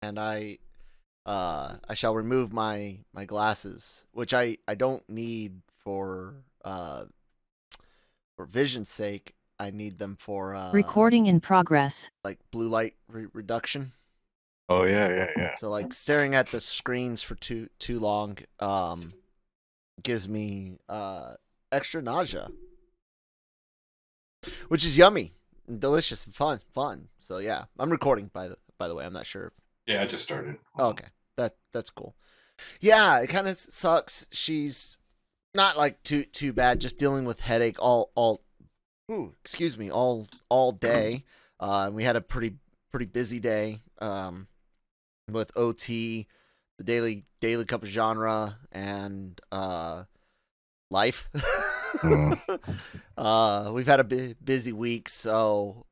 and I shall remove my glasses, which I don't need for vision's sake. I need them for Recording in progress. like blue light reduction. Oh yeah. So like staring at the screens for too long gives me extra nausea, which is yummy, and delicious, and fun. So yeah, I'm recording by the way. I'm not sure. Yeah, I just started. Oh, okay, that's cool. Yeah, it kind of sucks. She's not like too bad. Just dealing with headache all excuse me, all day. We had a pretty busy day. With OT, the daily cup of genre, and life. We've had a busy week, so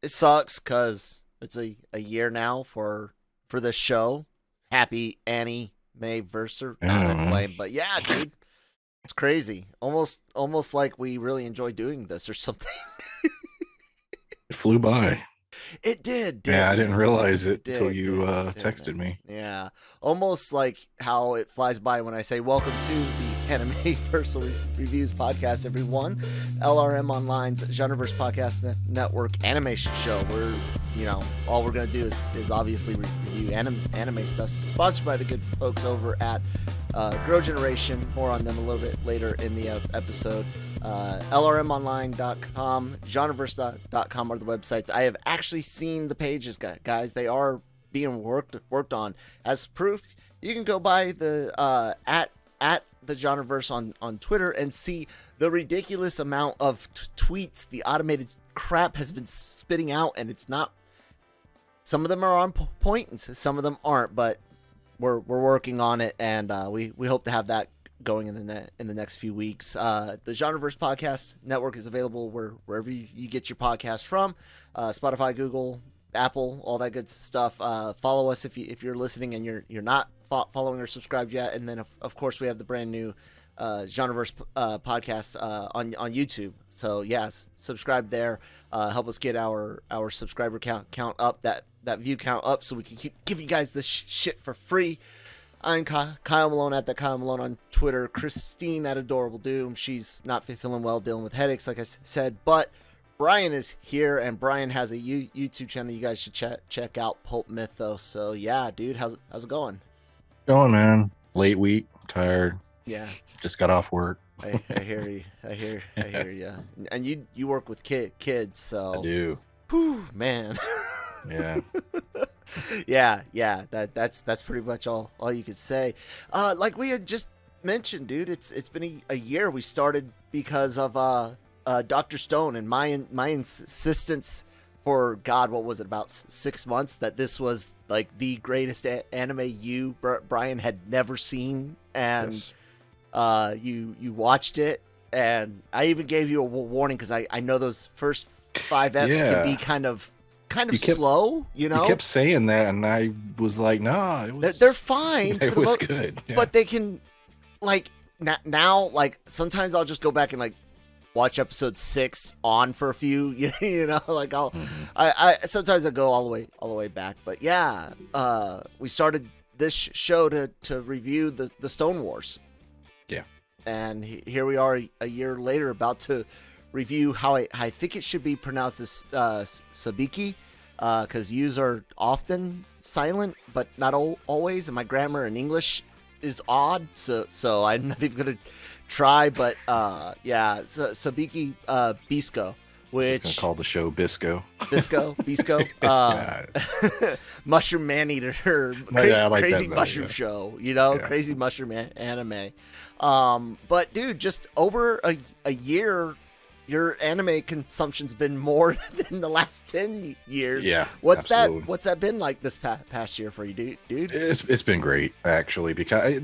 it sucks because it's a year now for the show. Happy Anime-Versal. Nah, that's lame, but yeah, dude, it's crazy. Almost like we really enjoy doing this or something. It flew by. It did. Yeah, I didn't realize it until you texted me. Yeah, almost like how it flies by when I say welcome to the Anime-Versal Reviews podcast, everyone. LRM Online's Genreverse podcast network animation show. Where all we're gonna do is obviously review anime stuff. Sponsored by the good folks over at Grow Generation. More on them a little bit later in the episode. LRMonline.com, Genreverse.com are the websites. I have actually seen the pages, guys. They are being worked on. As proof, you can go by the at the Genreverse on Twitter and see the ridiculous amount of tweets the automated crap has been spitting out, and it's not. Some of them are on point, and some of them aren't. But we're working on it, and we hope to have that going in the next few weeks. The Genreverse podcast network is available wherever you get your podcast from, Spotify, Google, Apple, all that good stuff. Follow us if you're listening and you're not following or subscribed yet. And then of course we have the brand new Genreverse podcast on YouTube. So yes, subscribe there. Help us get our subscriber count up, that view count up, so we can keep giving you guys this shit for free. I'm Kyle Malone at the Kyle Malone on Twitter. Christine at Adorable Doom. She's not feeling well, dealing with headaches, like I said. But Brian is here, and Brian has a YouTube channel you guys should check out, PulpMythos. So yeah, dude, how's it going? Going, man. Late week, tired. Yeah. Just got off work. I hear you. I hear you. And you work with kids, so I do. Whew, man. Yeah. yeah. That's pretty much all you could say. Like we had just mentioned, dude, it's been a year. We started because of Dr. Stone and my insistence for God, what was it, about 6 months, that this was like the greatest anime Brian had never seen, and Yes. You watched it, and I even gave you a warning because I know those first 5 eps can be kind of slow, You kept saying that, and I was like, nah, it was. They're fine. It was good, yeah. But they can, like, now, like, sometimes I'll just go back and like watch episode 6 on for a few, like I sometimes I go all the way back. But yeah, we started this show to review the Stone Wars. Yeah. And here we are a year later, about to review how I think it should be pronounced as Sabikui, because U's are often silent, but not always, and my grammar in English is odd, so I'm not even gonna try. But yeah, Sabikui Bisco, which just gonna call the show Bisco. Bisco, mushroom man eater, I like crazy that mushroom better, show, Yeah. crazy mushroom anime. But dude, just over a year, your anime consumption's been more than the last 10 years. Yeah. What's absolutely. that been like this past year for you, dude? It's been great, actually, because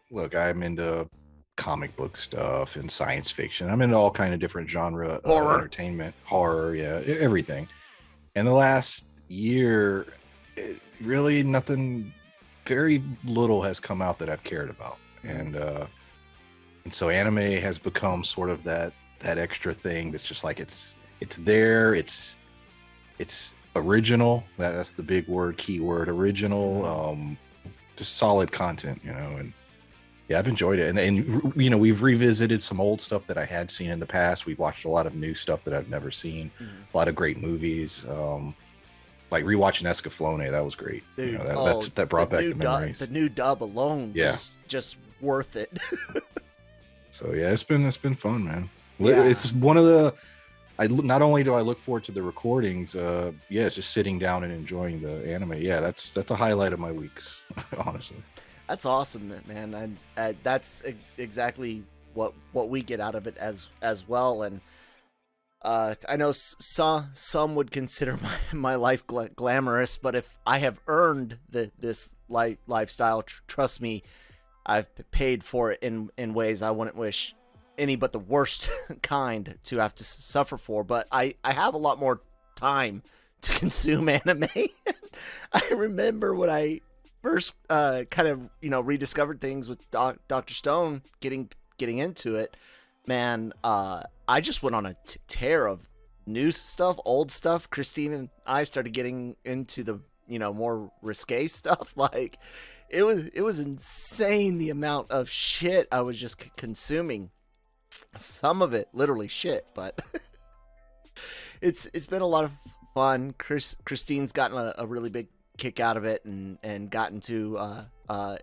look, I'm into comic book stuff and science fiction. I'm into all kind of different genre Horror. entertainment, horror, yeah, everything. And the last year, really nothing, very little has come out that I've cared about, and so anime has become sort of that extra thing that's just like it's there, it's original. That's the big word, keyword, original. Just solid content, and yeah, I've enjoyed it. And we've revisited some old stuff that I had seen in the past. We've watched a lot of new stuff that I've never seen. A lot of great movies. Like rewatching Escaflowne, that was great. Dude, That brought back the memories. The new dub alone was just worth it. So yeah, it's been fun, man. Yeah. It's one of the. Not only do I look forward to the recordings, it's just sitting down and enjoying the anime. Yeah, that's a highlight of my weeks, honestly. That's awesome, man. And that's exactly what we get out of it as well. And I know some would consider my life glamorous, but if I have earned this lifestyle, trust me, I've paid for it in ways I wouldn't wish any but the worst kind to have to suffer for. But I have a lot more time to consume anime. I remember when I first kind of rediscovered things with Dr. Stone, getting into it, man. I just went on a tear of new stuff, old stuff. Christine and I started getting into the more risque stuff. Like it was insane the amount of shit I was just consuming. Some of it literally shit, but it's been a lot of fun. Christine's gotten a really big kick out of it and gotten to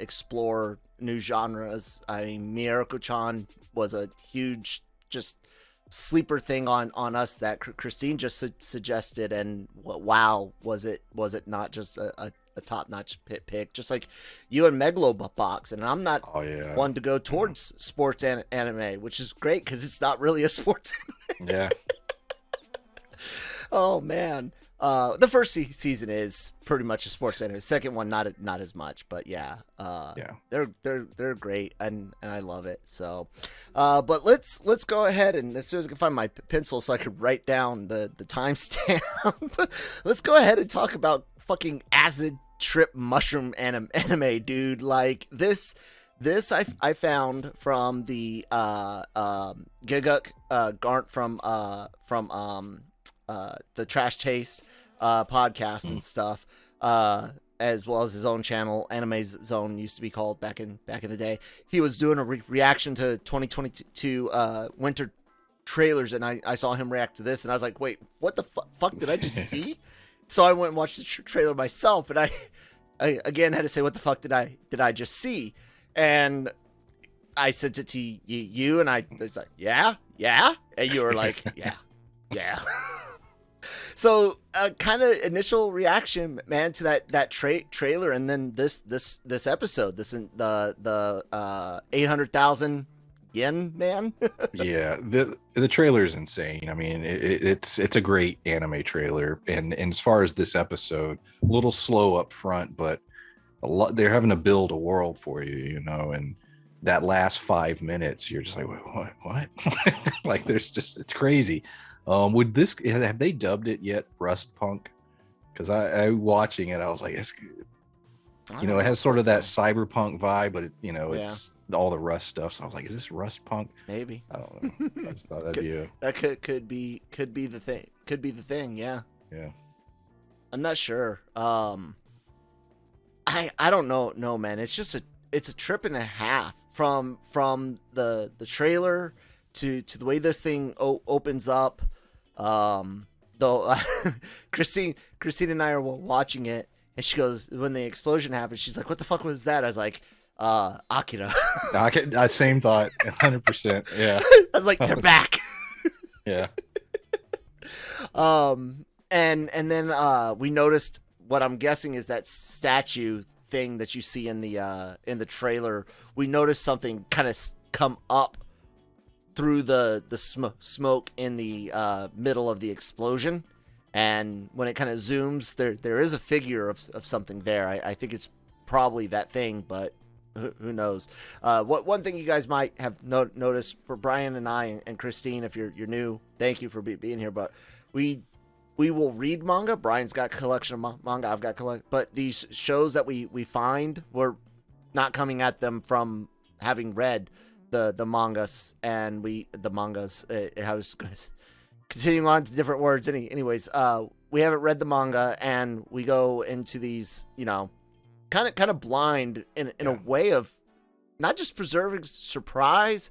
explore new genres. I mean, Miyako-chan was a huge just sleeper thing on us that Christine just suggested, and wow, was it not just a top-notch pick, just like you and Megalobox. And I'm not one to go towards sports anime, which is great because it's not really a sports anime. Yeah. Oh man, the first season is pretty much a sports anime. The second one not as much, but yeah, they're great, and I love it. So, but let's go ahead, and as soon as I can find my pencil so I could write down the timestamp, let's go ahead and talk about fucking acid trip mushroom anime, dude. Like this I found from the Giguk Garnt from the Trash Taste podcast and stuff, as well as his own channel, Anime Zone used to be called back in the day. He was doing a reaction to 2022 winter trailers, and I saw him react to this, and I was like, wait, what the fuck did I just see? So I went and watched the trailer myself, and I again had to say, what the fuck did I just see? And I sent it to you, and I was like, yeah, and you were like, yeah. So kind of initial reaction, man, to that trailer, and then this episode, the 800,000 yen, man. Yeah, the trailer is insane. I mean, it's a great anime trailer, and as far as this episode, a little slow up front, but a lot. They're having to build a world for you, and that last 5 minutes, you're just like, what? Like, it's crazy. Have they dubbed it yet, Rust Punk? Because I watching it, I was like, it's good. It has sort of that cyberpunk vibe, but it's all the Rust stuff. So I was like, is this Rust Punk? Maybe. I don't know. I just thought that'd be that could be the thing. Could be the thing. Yeah. Yeah. I'm not sure. I don't know. No, man. It's a trip and a half from the trailer to the way this thing opens up. Though Christine and I are watching it, and she goes, when the explosion happens, she's like, what the fuck was that? I was like, Akira. Same thought. 100%. Yeah. I was like, they're back. Yeah. And then we noticed what I'm guessing is that statue thing that you see in the trailer. We noticed something kind of come up through the smoke in the middle of the explosion, and when it kind of zooms, there is a figure of something there. I think it's probably that thing, but who knows? One thing you guys might have noticed for Brian and I and Christine, if you're new, thank you for being here. But we will read manga. Brian's got a collection of manga. I've got but these shows that we find, we're not coming at them from having read the mangas, and I was going to continuing on to different words. Anyways, haven't read the manga, and we go into these, kind of blind in a way of not just preserving surprise,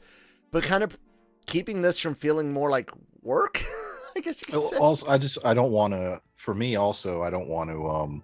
but kind of keeping this from feeling more like work. I guess you could say. Also, I don't want to. For me, also, I don't want to.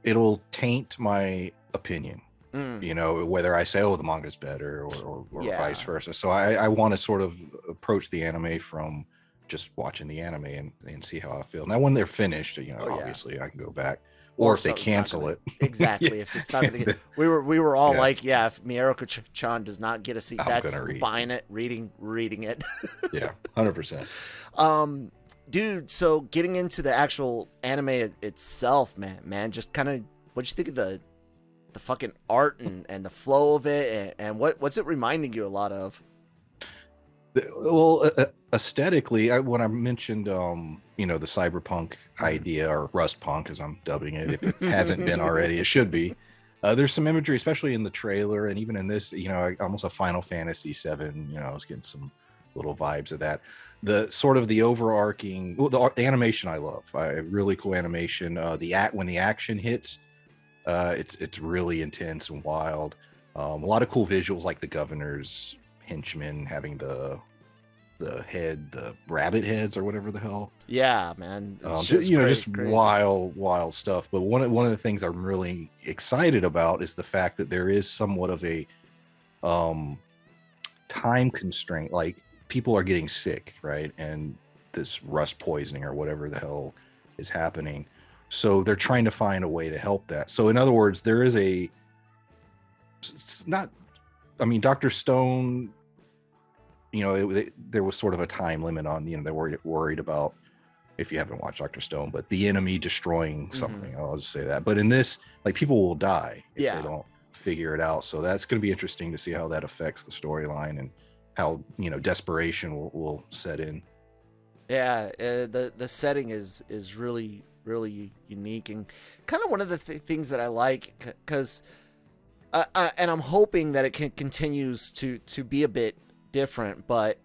It'll taint my opinion. Whether I say, oh, the manga's better or vice versa. So I want to sort of approach the anime from just watching the anime and see how I feel. Now, when they're finished, obviously I can go back. Or if they cancel it. Exactly. If it's not going to get... We were all like, if Miyako-chan does not get a seat, that's buying it, reading it. Yeah, 100%. Dude, so getting into the actual anime itself, man, just kind of... What'd you think of the fucking art and the flow of it? And what's it reminding you a lot of? Well, aesthetically, when I mentioned, the cyberpunk idea, or rust punk, as I'm dubbing it, if it hasn't been already, it should be. There's some imagery, especially in the trailer, and even in this, almost a Final Fantasy VII. I was getting some little vibes of that. The sort of the overarching, the animation I love. Really cool animation. When the action hits, it's really intense and wild. A lot of cool visuals, like the governor's henchmen having the rabbit heads or whatever the hell. Yeah, man. Just wild stuff. But one of the things I'm really excited about is the fact that there is somewhat of a time constraint. Like, people are getting sick, right? And this rust poisoning or whatever the hell is happening. So they're trying to find a way to help that. So in other words, there is Dr. Stone, there was sort of a time limit on, they were worried about, if you haven't watched Dr. Stone, but the enemy destroying something. I'll just say that. But in this, like, people will die if they don't figure it out. So that's going to be interesting to see how that affects the storyline and how, desperation will set in. Yeah, the setting is really, really unique, and kind of one of the things that I like, because and I'm hoping that it continues to be a bit different, but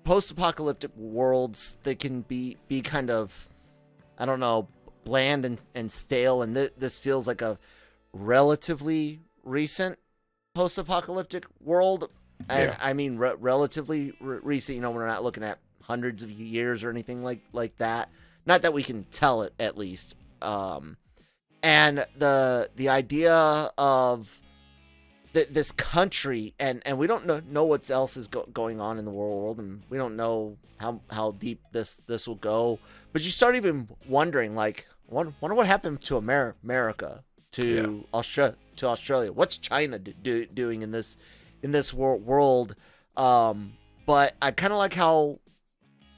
post-apocalyptic worlds, they can be kind of, I don't know, bland and stale, and this feels like a relatively recent post-apocalyptic world. And I mean relatively recent, we're not looking at hundreds of years or anything like that, not that we can tell it, at least. And the idea of this country, and we don't know what else is going on in the world, and we don't know how deep this will go. But you start even wondering, like, wonder what happened to America, to Australia. What's China doing in this world? But I kind of like how,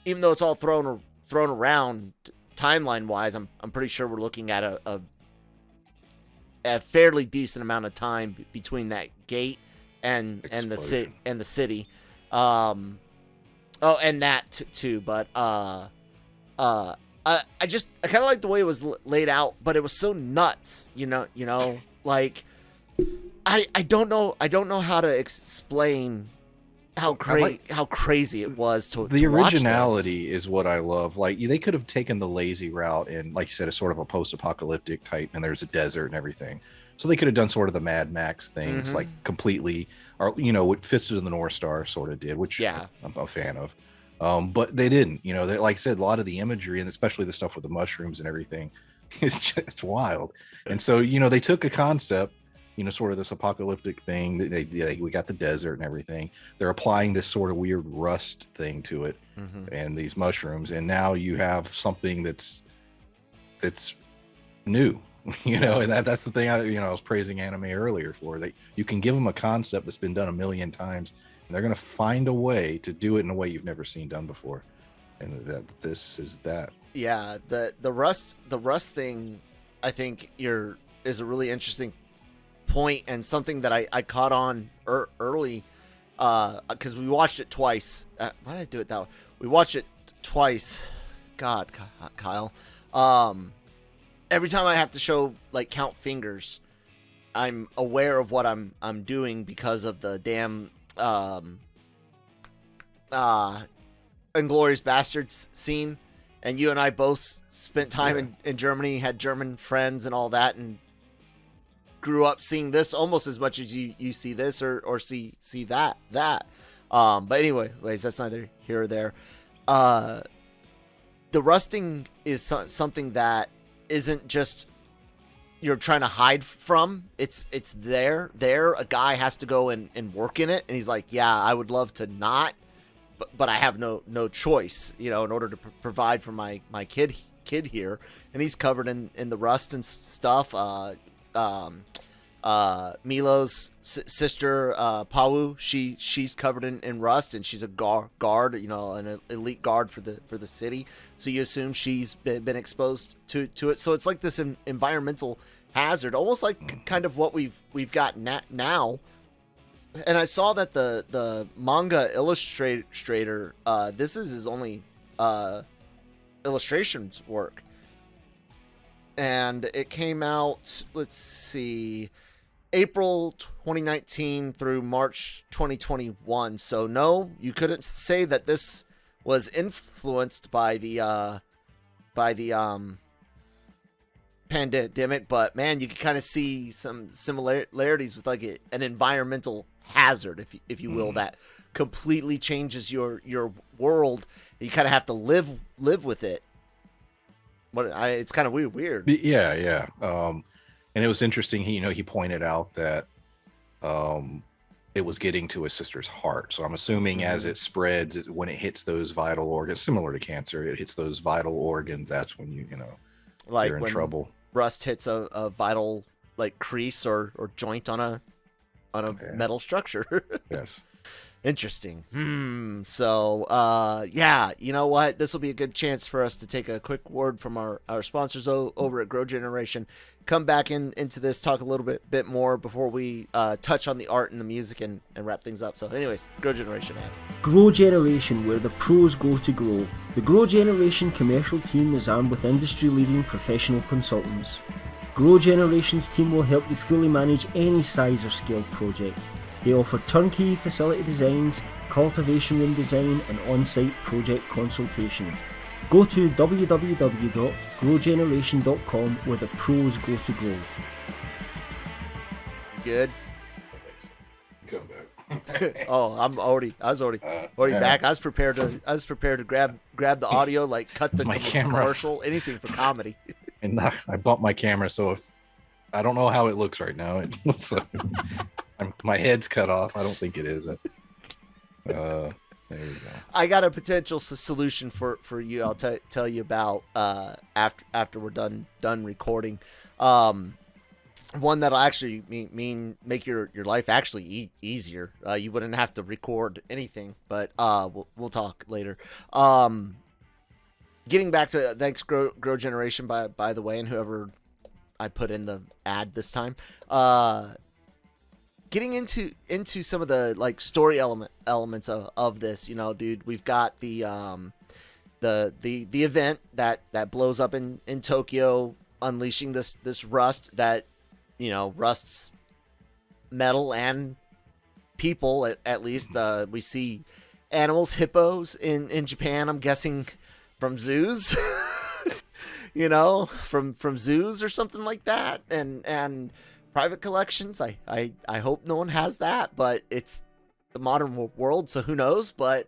even though it's all thrown around timeline wise, I'm pretty sure we're looking at a fairly decent amount of time between that gate and the city. And that too. But I kind of like the way it was laid out, but it was so nuts, like, I don't know how to explain how crazy it was to the originality watch is what I love. Like, they could have taken the lazy route, and like you said, a sort of a post-apocalyptic type, and there's a desert and everything. So they could have done sort of the Mad Max things, like completely, or what Fist of the North Star sort of did, which I'm a fan of. But they didn't. Like I said, a lot of the imagery, and especially the stuff with the mushrooms and everything, it's wild. And so they took a concept, sort of this apocalyptic thing. We got the desert and everything. They're applying this sort of weird rust thing to it, and these mushrooms, and now you have something that's new. And that's the thing. I was praising anime earlier for. That you can give them a concept that's been done a million times, and they're going to find a way to do it in a way you've never seen done before. And this is that. Yeah, the rust thing, I think is a really interesting point, and something that I caught on early, because we watched it twice. Why did I do it that way? We watched it twice. God, Kyle. Every time I have to show, like, count fingers, I'm aware of what I'm doing because of the damn Inglourious Bastards scene and you and I both spent time in Germany, had German friends and all that, and grew up seeing this almost as much as you see this or see that. But anyways, that's neither here or there. The rusting is something that isn't just you're trying to hide from. It's there. A guy has to go and work in it, and he's like, yeah, I would love to not, but I have no choice, in order to provide for my kid here, and he's covered in the rust and stuff. Milo's sister, Pau, she's covered in rust, and she's a guard, an elite guard for the city. So you assume she's been exposed to it. So it's like this environmental hazard, almost like kind of what we've got now. And I saw that the manga illustrator, this is his only illustrations work, and it came out, let's see, April 2019 through March 2021. So no, you couldn't say that this was influenced by the pandemic, but man, you can kind of see some similarities with like an environmental hazard, if you will, that completely changes your world. You kind of have to live with it. It's kind of weird. Yeah. And it was interesting. He pointed out that it was getting to his sister's heart. So I'm assuming as it spreads, when it hits those vital organs, similar to cancer, it hits those vital organs. That's when like you're in trouble. Rust hits a vital like crease or joint on a metal structure. Yes. Interesting. So, yeah, you know what? This will be a good chance for us to take a quick word from our sponsors over at Grow Generation. Come back into this, talk a little bit more before we touch on the art and the music and wrap things up. So, anyways, Grow Generation. Grow Generation, where the pros go to grow. The Grow Generation commercial team is armed with industry-leading professional consultants. Grow Generation's team will help you fully manage any size or scale project. They offer turnkey facility designs, cultivation room design, and on-site project consultation. Go to www.growgeneration.com where the pros go to grow. Good. Come back. Oh, I was already back. I was prepared to grab the audio, like cut the commercial, anything for comedy. And I bumped my camera, so if I don't know how it looks right now. It looks like my head's cut off. I don't think it is. There we go. I got a potential solution for you. I'll tell you about after we're done recording. One that'll actually make your life actually easier. You wouldn't have to record anything, but we'll talk later. Getting back to thanks Grow Generation by the way, and whoever I put in the ad this time. Getting into some of the like story elements of this, dude, we've got the event that blows up in Tokyo, unleashing this rust that rusts metal and people. At least we see animals, hippos in Japan. I'm guessing from zoos. From zoos or something like that, and private collections. I hope no one has that, but it's the modern world, so who knows? But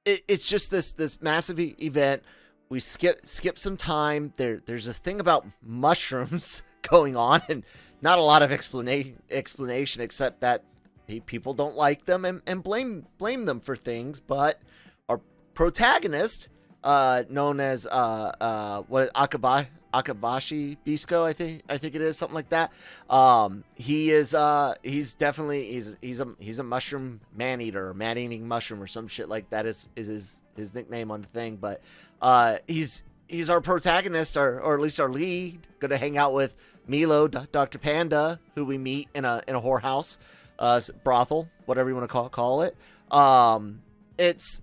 it's just this massive event. We skip some time. There's a thing about mushrooms going on, and not a lot of explanation except that people don't like them and blame them for things. But our protagonist, known as Akabashi Bisco, I think it is, something like that. He's a mushroom man-eater, or man-eating mushroom, or some shit like that is his nickname on the thing. But he's our protagonist, or at least our lead. Gonna hang out with Milo, Dr. Panda, who we meet in a whorehouse, brothel, whatever you want to call it. It's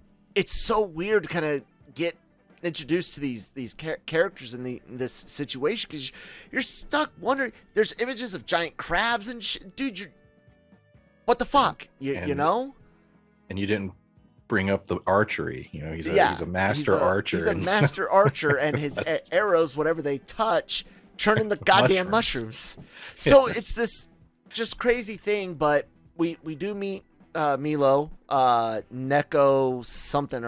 so weird to kind of get introduced to these characters in this situation, because you're stuck wondering. There's images of giant crabs and shit. Dude, what the fuck, you know? And you didn't bring up the archery. You know, he's a master archer. He's a master archer, and his arrows, whatever they touch, turn into goddamn mushrooms. So it's this just crazy thing, but we do meet Milo, Neko something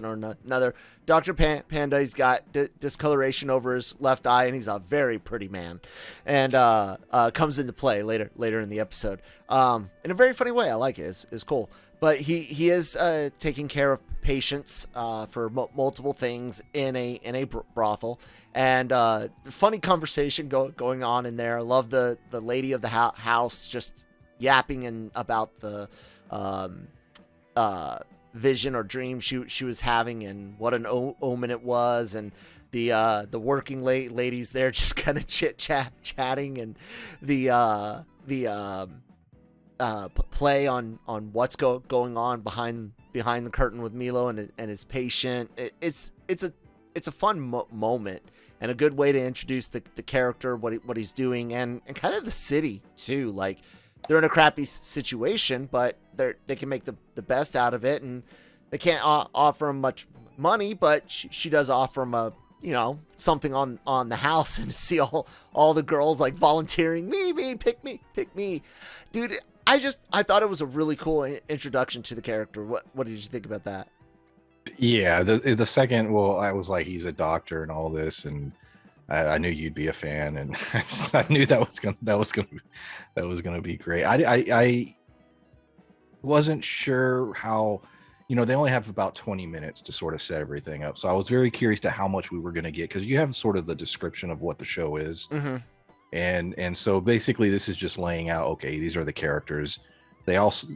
or another. Dr. Panda, he's got discoloration over his left eye, and he's a very pretty man, and comes into play later in the episode, in a very funny way. I like it. It's cool. But he is taking care of patients for multiple things in a brothel, and funny conversation going on in there. I love the lady of the house just yapping about the vision or dream she was having, and what an omen it was, and the working ladies there just kind of chatting, and the play on what's going on behind the curtain with Milo and his patient. It's a fun moment, and a good way to introduce the character, what he's doing, and kind of the city too. Like, they're in a crappy situation, but they can make the best out of it, and they can't offer him much money, but she does offer him something on the house, and to see all the girls like volunteering, me, pick me, dude. I thought it was a really cool introduction to the character. What did you think about that? Yeah, the second, well, I was like, he's a doctor and all this, and I knew you'd be a fan, and I knew that was gonna be great. I wasn't sure how, they only have about 20 minutes to sort of set everything up, so I was very curious to how much we were gonna get, because you have sort of the description of what the show is, and so basically this is just laying out, okay, these are the characters. They also,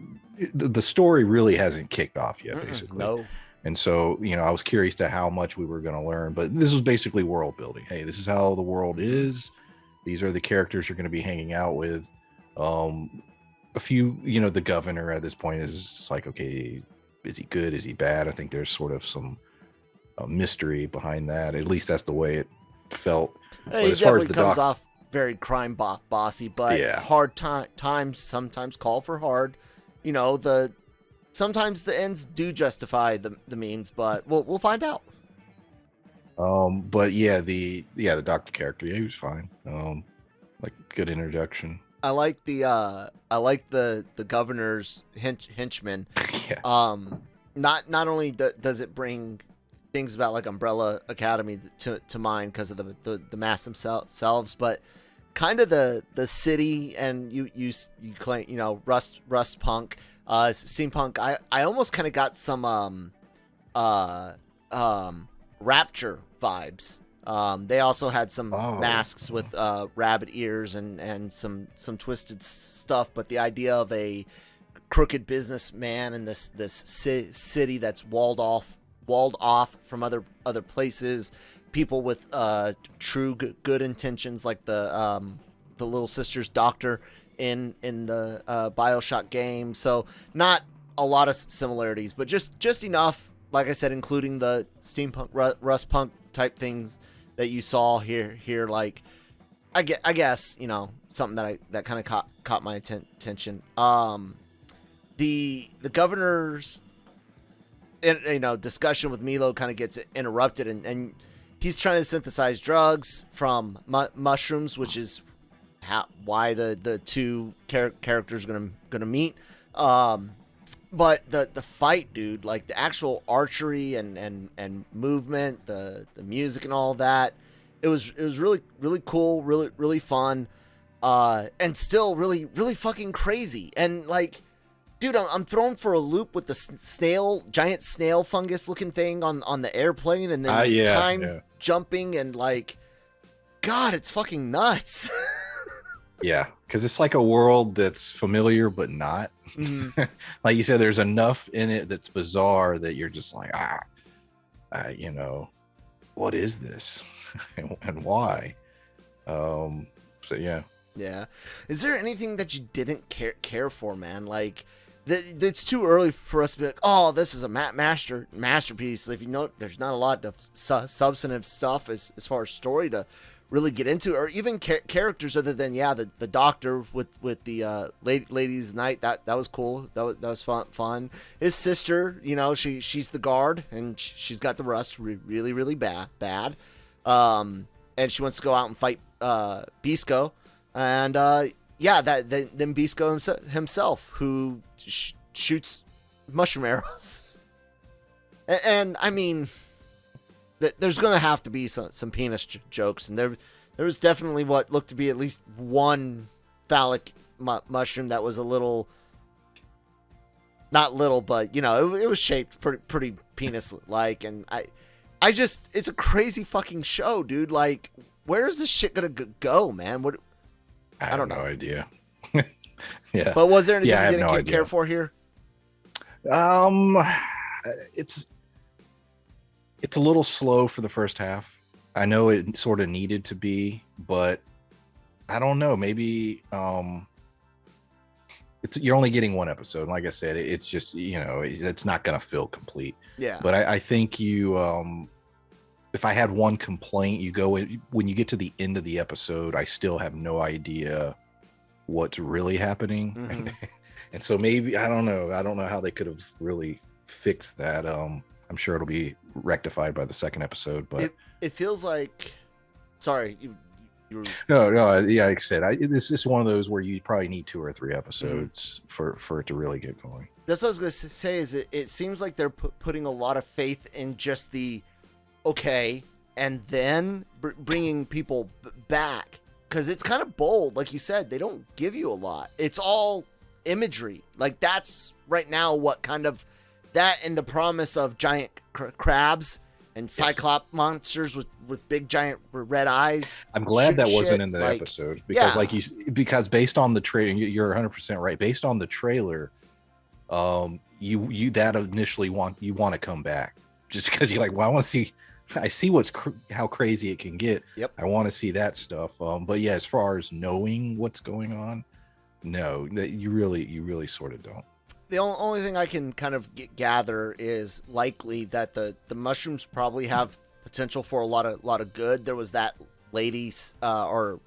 the story really hasn't kicked off yet, basically. No. And so, I was curious to how much we were going to learn, but this was basically world building. Hey, this is how the world is. These are the characters you're going to be hanging out with. A few, the governor at this point is just like, okay, is he good? Is he bad? I think there's sort of some mystery behind that. At least that's the way it felt. He as far as the comes off very crime bossy, but hard times sometimes call for hard. Sometimes the ends do justify the means, but we'll find out. But the doctor character, he was fine. Like, good introduction. I like the governor's henchman. Yes. Not only does it bring things about like Umbrella Academy to mind because of the masks themselves, but kind of the city, and you claim rust punk. Steampunk. I almost kind of got some Rapture vibes. They also had some masks with rabbit ears and some twisted stuff, but the idea of a crooked businessman in this city that's walled off from other places, people with true good intentions, like the little sister's doctor in the BioShock game. So not a lot of similarities, but just enough, like I said, including the steampunk rust punk type things that you saw here. Like, I guess something that kind of caught my attention. The governor's discussion with Milo kind of gets interrupted, and he's trying to synthesize drugs from mushrooms, which is why the two characters are gonna meet. But the fight, dude, like the actual archery and movement, the music and all that, it was really cool, really fun, and still really fucking crazy. And like, dude, I'm thrown for a loop with the giant snail fungus looking thing on the airplane, and then jumping, and like, God, it's fucking nuts. Yeah, because it's like a world that's familiar but not. Like you said, there's enough in it that's bizarre that you're just like, what is this and why? So yeah. Is there anything that you didn't care for, man? Like, it's too early for us to be like, oh, this is a masterpiece. If there's not a lot of substantive stuff as far as story to really get into, or even characters other than the doctor with the ladies night. That was cool. That was fun. His sister, you know, she's the guard and she's got the rust really bad. And she wants to go out and fight Bisco, and then Bisco himself, who shoots mushroom arrows. And I mean, there's going to have to be some penis jokes, and there was definitely what looked to be at least one phallic mushroom that was a little, not little, but, you know, it was shaped pretty penis-like, and I just, it's a crazy fucking show, dude. Like, where is this shit going to go, man? What? I don't know. No idea. Yeah. But was there anything you no didn't care for here? It's a little slow for the first half. I know it sort of needed to be, but I don't know. Maybe you're only getting one episode. And like I said, it's just, you know, it's not going to feel complete. Yeah. But I think if I had one complaint, when you get to the end of the episode, I still have no idea what's really happening. Mm-hmm. And so maybe, I don't know how they could have really fixed that. I'm sure it'll be rectified by the second episode, but it feels like, sorry, you were... No, yeah, like I said, this is one of those where you probably need 2 or 3 episodes for it to really get going. That's what I was going to say, is it seems like they're putting a lot of faith in just the, okay, and then bringing people back, because it's kind of bold. Like you said, they don't give you a lot. It's all imagery. Like, that's right now what kind of, that and the promise of giant crabs and cyclop monsters with big giant red eyes. I'm glad that wasn't in the episode, because because based on the trailer, you're 100% right. Based on the trailer, you that initially want to come back, just because you're like, well, I see how crazy it can get. Yep. I want to see that stuff. But yeah, as far as knowing what's going on, no, that you really sort of don't. The only thing I can kind of gather is likely that the mushrooms probably have potential for a lot of good. There was that lady, or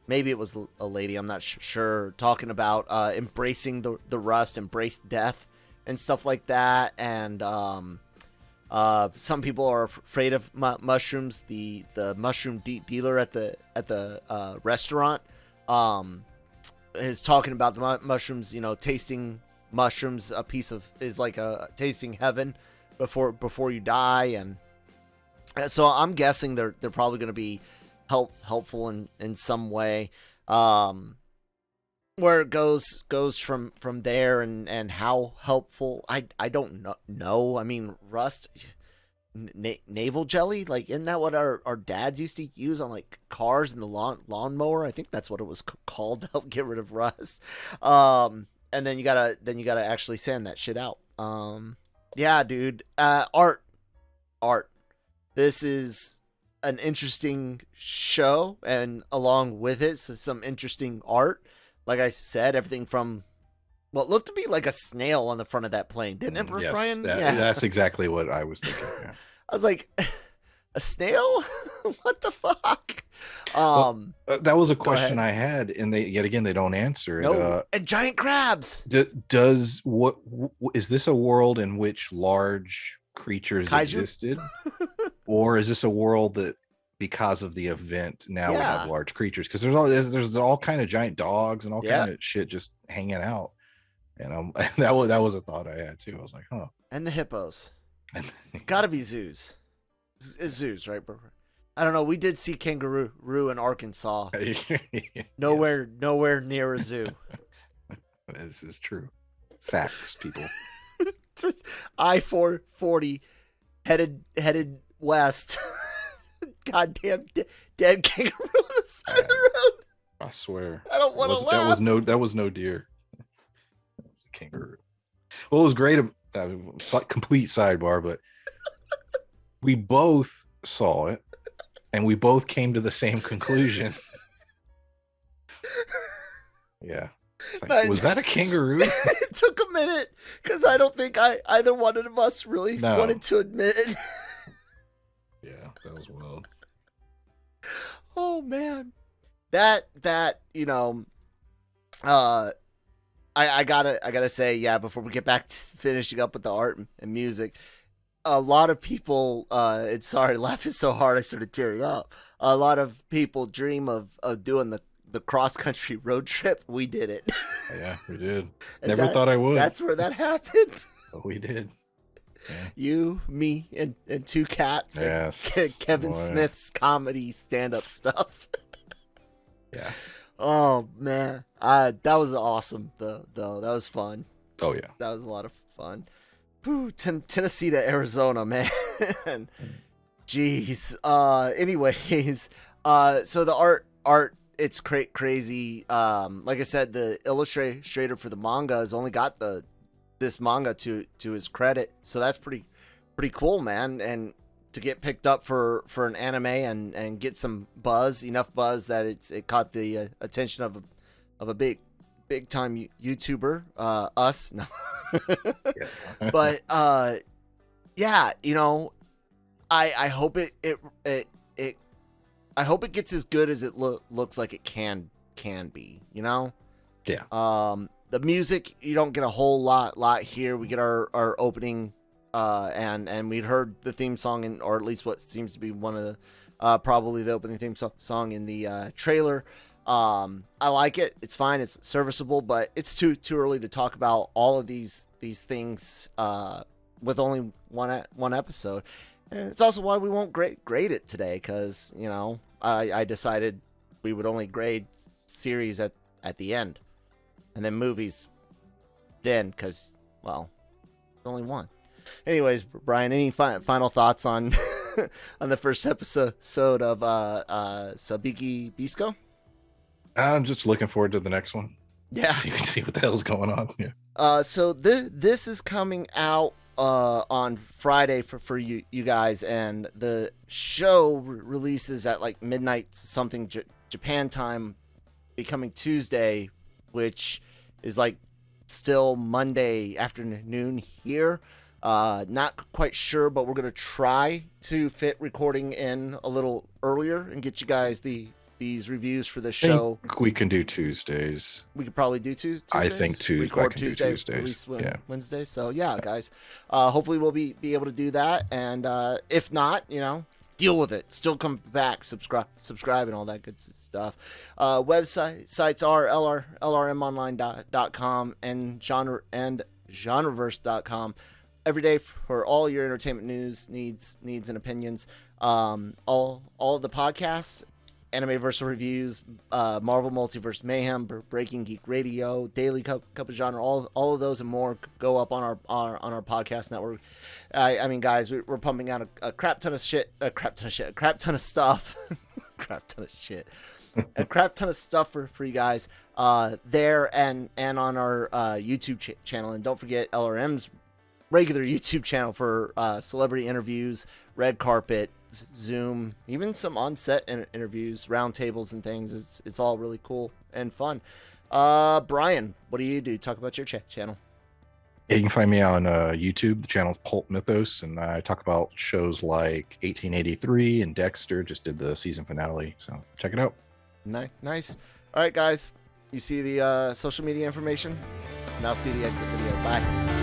maybe it was a lady, I'm not sure, talking about embracing the rust, embrace death, and stuff like that. And some people are afraid of mushrooms. The mushroom dealer at the restaurant is talking about the mushrooms. You know, tasting mushrooms is like a tasting heaven before you die, and so I'm guessing they're probably going to be helpful in some way. Where it goes from there and how helpful, I don't know. I mean, rust, navel jelly, like, isn't that what our dads used to use on like cars and the lawnmower? I think that's what it was called, to help get rid of rust. And then you gotta actually sand that shit out. Yeah, dude. Art. This is an interesting show, and along with it, some interesting art. Like I said, everything from what looked to be like a snail on the front of that plane, didn't it, yes, Brian? That's exactly what I was thinking. Yeah. I was like, a snail? What the fuck? That was a question I had, and they don't answer it. No, and giant crabs. Is this a world in which large creatures Kaiju? Existed, or is this a world that, because of the event, now we have large creatures? Because there's all kind of giant dogs and all kind of shit just hanging out, and that was a thought I had too. I was like, huh. And the hippos. It's got to be zoos. It's zoos, right, bro? I don't know. We did see kangaroo in Arkansas. Nowhere near a zoo. This is true. Facts, people. I-440 headed west. Goddamn dead kangaroo on the side of the road. I swear. I don't want to laugh. That was no deer. That was a kangaroo. Well, it was great. Complete sidebar, but we both saw it, and we both came to the same conclusion. Yeah. Like, was that a kangaroo? It took a minute, because I don't think either one of us really wanted to admit it. Yeah, that was wild. Oh man, that you know, I gotta say, yeah, before we get back to finishing up with the art and music, a lot of people, it's sorry, laughing so hard I started tearing up. A lot of people dream of doing the cross country road trip. We did it. Yeah, we did. And Never thought I would. That's where that happened. But we did. Yeah. You, me, and two cats. Yes. And Kevin Boy. Smith's comedy stand-up stuff. Yeah. Oh man, that was awesome though. That was fun. Oh yeah. That was a lot of fun. Whew, Tennessee to Arizona, man. Jeez. Anyways, so the art, it's crazy. Like I said, the illustrator for the manga has only got this manga to his credit, so that's pretty cool, man. And to get picked up for an anime and get some buzz, enough buzz that it caught the attention of a big time YouTuber, us. No. Yeah. But yeah, you know, I hope it I hope it gets as good as it looks like it can be, you know? Yeah. The music, you don't get a whole lot here. We get our opening, and we'd heard the theme song, or at least what seems to be one of the probably the opening theme song in the trailer. I like it. It's fine. It's serviceable, but it's too early to talk about all of these things with only one episode. And it's also why we won't grade it today, because you know I decided we would only grade series at the end, and then movies then, because well, there's only one. Anyways, Brian, any final thoughts on on the first episode of Sabikui Bisco? I'm just looking forward to the next one. Yeah. See what the hell's going on. Yeah. So this is coming out on Friday for you guys, and the show releases at like midnight something Japan time, becoming Tuesday, which is like still Monday afternoon here. Not quite sure, but we're gonna try to fit recording in a little earlier and get you guys these reviews for the show. I think we can do Tuesdays. We could probably do Tuesdays. I think Record I can Tuesday, do Tuesdays. release Wednesday. So yeah, guys. Hopefully we'll be able to do that. And if not, you know, deal with it. Still come back, subscribe, and all that good stuff. Websites are LRMonline.com and Genreverse.com. Every day for all your entertainment news, needs and opinions. All of the podcasts, Anime-Versal reviews, Marvel Multiverse Mayhem, Breaking Geek Radio, Daily Cup of Genre, all of those and more go up on our podcast network. I mean, guys, we're pumping out a crap ton of stuff, a crap ton of stuff for you guys there and on our YouTube channel. And don't forget LRM's regular YouTube channel for celebrity interviews, red carpet, Zoom, even some on-set interviews, roundtables and things. It's all really cool and fun. Brian, what do you do? Talk about your channel. Yeah, you can find me on YouTube. The channel is PulpMythos, and I talk about shows like 1883 and Dexter. Just did the season finale, so check it out. Nice. All right, guys. You see the social media information? Now see the exit video. Bye.